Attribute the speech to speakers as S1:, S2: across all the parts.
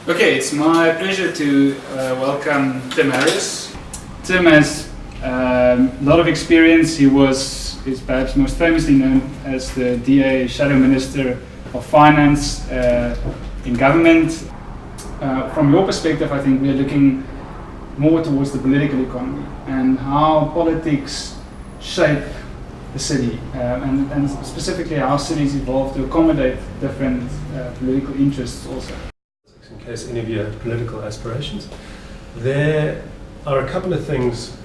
S1: Okay, it's my pleasure to welcome Tim Harris. Tim has a lot of experience. He is perhaps most famously known as the DA Shadow Minister of Finance in government. From your perspective, I think we're looking more towards the political economy and how politics shape the city, and specifically how cities evolve to accommodate different political interests also.
S2: In case any of you have political aspirations, there are a couple of things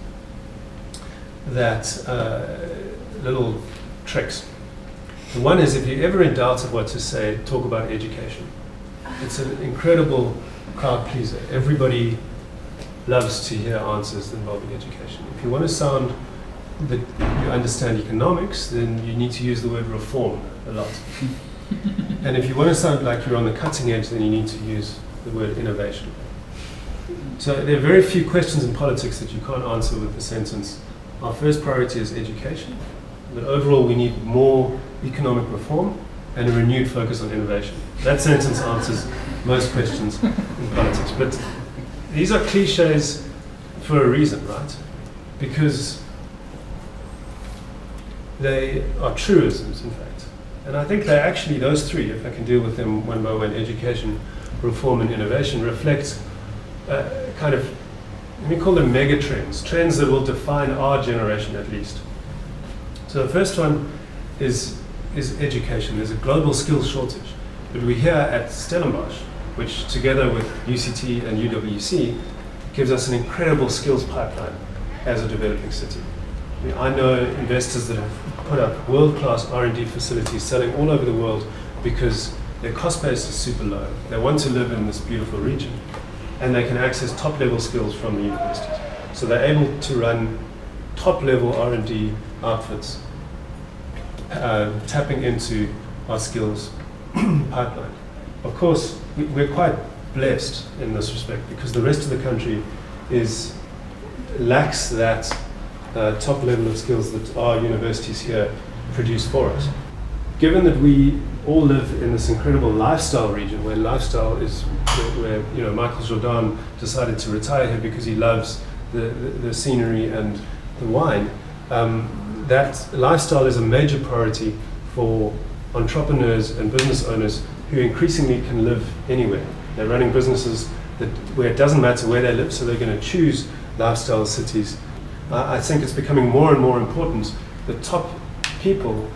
S2: that little tricks. And one is, if you're ever in doubt of what to say, talk about education. It's an incredible crowd pleaser. Everybody loves to hear answers involving education. If you want to sound that you understand economics, then you need to use the word reform a lot. And if you want to sound like you're on the cutting edge, then you need to use the word innovation. So there are very few questions in politics that you can't answer with the sentence, our first priority is education, but overall we need more economic reform and a renewed focus on innovation. That sentence answers most questions in politics. But these are cliches for a reason, right? Because they are truisms, in fact. And I think they actually, those three, if I can deal with them one by one, education, reform and innovation, reflect kind of, let me call them mega trends, trends that will define our generation at least. So the first one is education. There's a global skills shortage. But we here at Stellenbosch, which together with UCT and UWC, gives us an incredible skills pipeline as a developing city. I mean, I know investors that have put up world-class R&D facilities selling all over the world because their cost base is super low. They want to live in this beautiful region and they can access top-level skills from the universities. So they're able to run top-level R&D outfits, tapping into our skills pipeline. Of course, we're quite blessed in this respect because the rest of the country lacks that top level of skills that our universities here produce for us. Given that we all live in this incredible lifestyle region, where lifestyle is where Michael Jordan decided to retire here because he loves the scenery and the wine. That lifestyle is a major priority for entrepreneurs and business owners who increasingly can live anywhere. They're running businesses where it doesn't matter where they live, so they're going to choose lifestyle cities. I think it's becoming more and more important that top people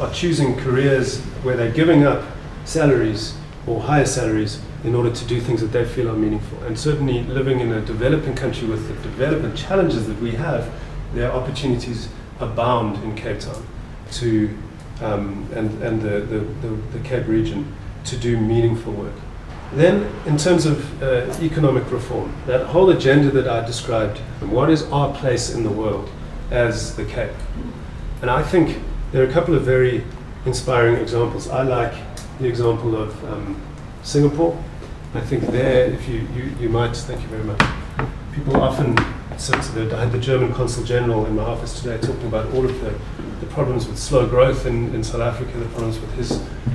S2: are choosing careers where they're giving up salaries or higher salaries in order to do things that they feel are meaningful. And certainly living in a developing country with the development challenges that we have, there are opportunities abound in Cape Town and the Cape region to do meaningful work. Then, in terms of economic reform, that whole agenda that I described, what is our place in the world as the Cape? And I think there are a couple of very inspiring examples. I like the example of Singapore. I think there, if you might, thank you very much. People often, I had the German Consul General in my office today talking about all of the problems with slow growth in South Africa, the problems with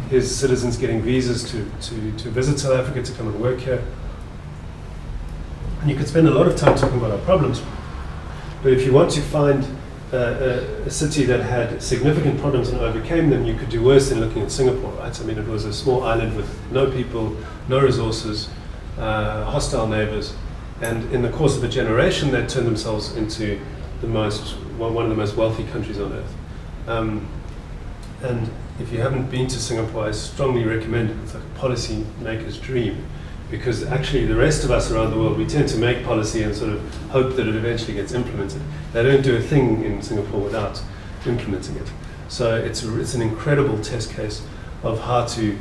S2: his citizens getting visas to visit South Africa, to come and work here. And you could spend a lot of time talking about our problems, but if you want to find a city that had significant problems and overcame them, you could do worse than looking at Singapore, right? I mean, it was a small island with no people, no resources, hostile neighbors, and in the course of a generation, they turned themselves into one of the most wealthy countries on earth. And if you haven't been to Singapore, I strongly recommend it. It's like a policy maker's dream, because actually the rest of us around the world, we tend to make policy and sort of hope that it eventually gets implemented. They don't do a thing in Singapore without implementing it. So it's an incredible test case of how to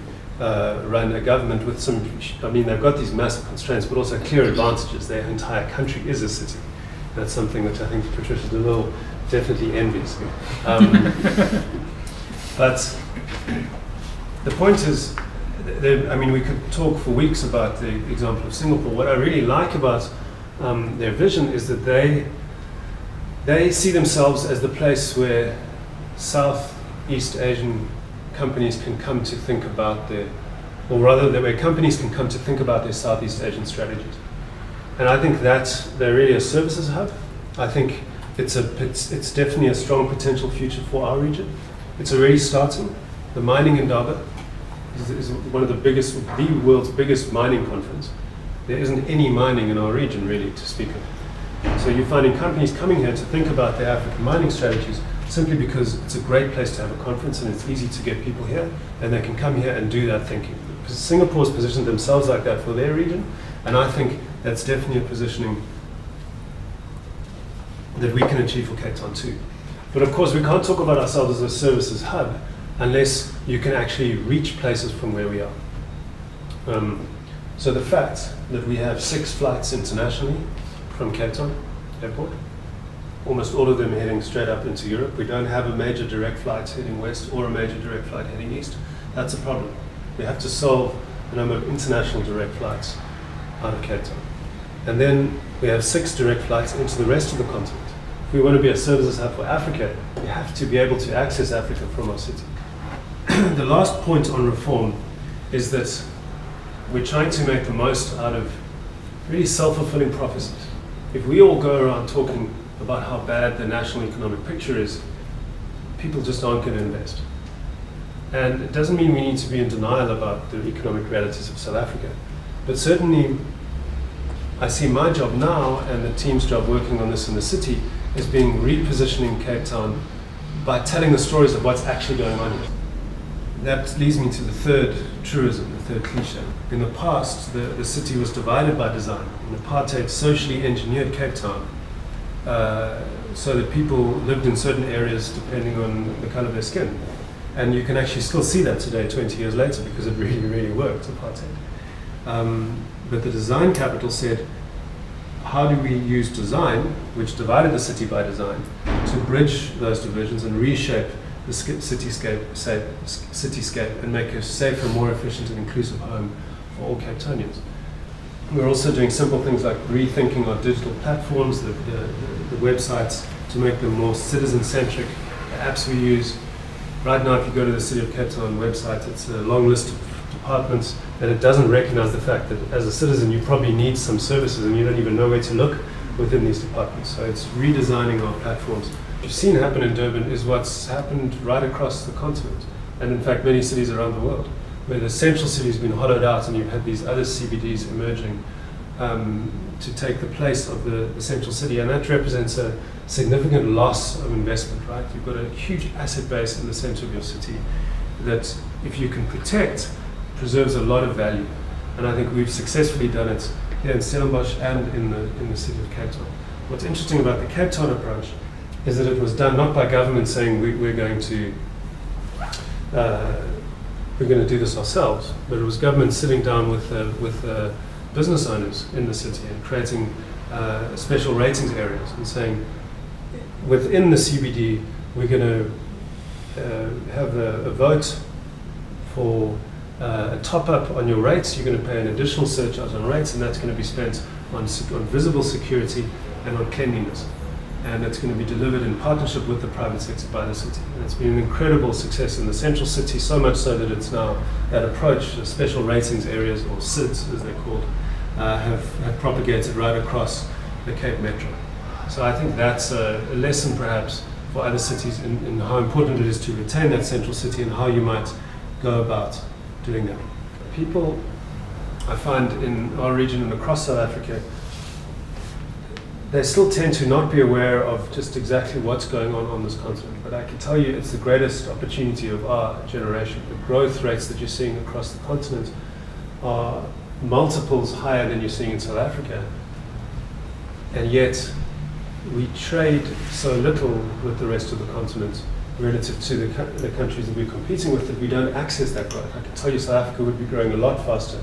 S2: run a government with they've got these massive constraints, but also clear advantages. Their entire country is a city. That's something that I think Patricia DeLille definitely envies. But the point is, we could talk for weeks about the example of Singapore. What I really like about their vision is that they see themselves as the place where Southeast Asian companies can come to think about their or rather where companies can come to think about their Southeast Asian strategies. And I think that they're really a services hub. I think it's definitely a strong potential future for our region. It's already starting. The mining in Durban is one of the world's biggest mining conference. There isn't any mining in our region really to speak of. So you're finding companies coming here to think about their African mining strategies simply because it's a great place to have a conference and it's easy to get people here and they can come here and do that thinking. Because Singapore's positioned themselves like that for their region, and I think that's definitely a positioning that we can achieve for Cape Town too. But of course we can't talk about ourselves as a services hub unless you can actually reach places from where we are. So the fact that we have 6 flights internationally from Cape Town Airport, almost all of them heading straight up into Europe. We don't have a major direct flight heading west or a major direct flight heading east. That's a problem. We have to solve the number of international direct flights out of Cape Town. And then we have 6 direct flights into the rest of the continent. If we want to be a services hub for Africa, we have to be able to access Africa from our city. The last point on reform is that we're trying to make the most out of really self-fulfilling prophecies. If we all go around talking about how bad the national economic picture is, people just aren't going to invest. And it doesn't mean we need to be in denial about the economic realities of South Africa. But certainly, I see my job now and the team's job working on this in the city as being repositioning Cape Town by telling the stories of what's actually going on here. That leads me to the third truism, the third cliche. In the past, the city was divided by design. And apartheid socially engineered Cape Town so that people lived in certain areas depending on the color of their skin. And you can actually still see that today, 20 years later, because it really, really worked, apartheid. But the design capital said, how do we use design, which divided the city by design, to bridge those divisions and reshape the cityscape and make a safer, more efficient and inclusive home for all Cape Townians. We're also doing simple things like rethinking our digital platforms, the websites, to make them more citizen-centric, the apps we use. Right now, if you go to the City of Cape Town website, it's a long list of departments, and it doesn't recognize the fact that as a citizen, you probably need some services and you don't even know where to look within these departments. So it's redesigning our platforms. What you've seen happen in Durban is what's happened right across the continent, and in fact many cities around the world, where the central city has been hollowed out and you've had these other CBDs emerging to take the place of the central city, and that represents a significant loss of investment, right? You've got a huge asset base in the center of your city that, if you can protect, preserves a lot of value, and I think we've successfully done it here in Stellenbosch and in the city of Cape Town. What's interesting about the Cape Town approach is that it was done not by government saying we're going to do this ourselves, but it was government sitting down with business owners in the city and creating special ratings areas and saying, within the CBD, we're going to have a vote for a top-up on your rates. You're going to pay an additional surcharge on rates, and that's going to be spent on visible security and on cleanliness. And it's going to be delivered in partnership with the private sector by the city. And it's been an incredible success in the central city, so much so that it's now that approach, special ratings areas, or SIDs as they're called, have propagated right across the Cape Metro. So I think that's a lesson perhaps for other cities in how important it is to retain that central city and how you might go about doing that. People, I find in our region and across South Africa, they still tend to not be aware of just exactly what's going on this continent. But I can tell you it's the greatest opportunity of our generation. The growth rates that you're seeing across the continent are multiples higher than you're seeing in South Africa. And yet, we trade so little with the rest of the continent relative to the countries that we're competing with that we don't access that growth. I can tell you South Africa would be growing a lot faster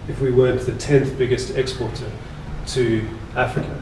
S2: if we weren't the 10th biggest exporter to Africa.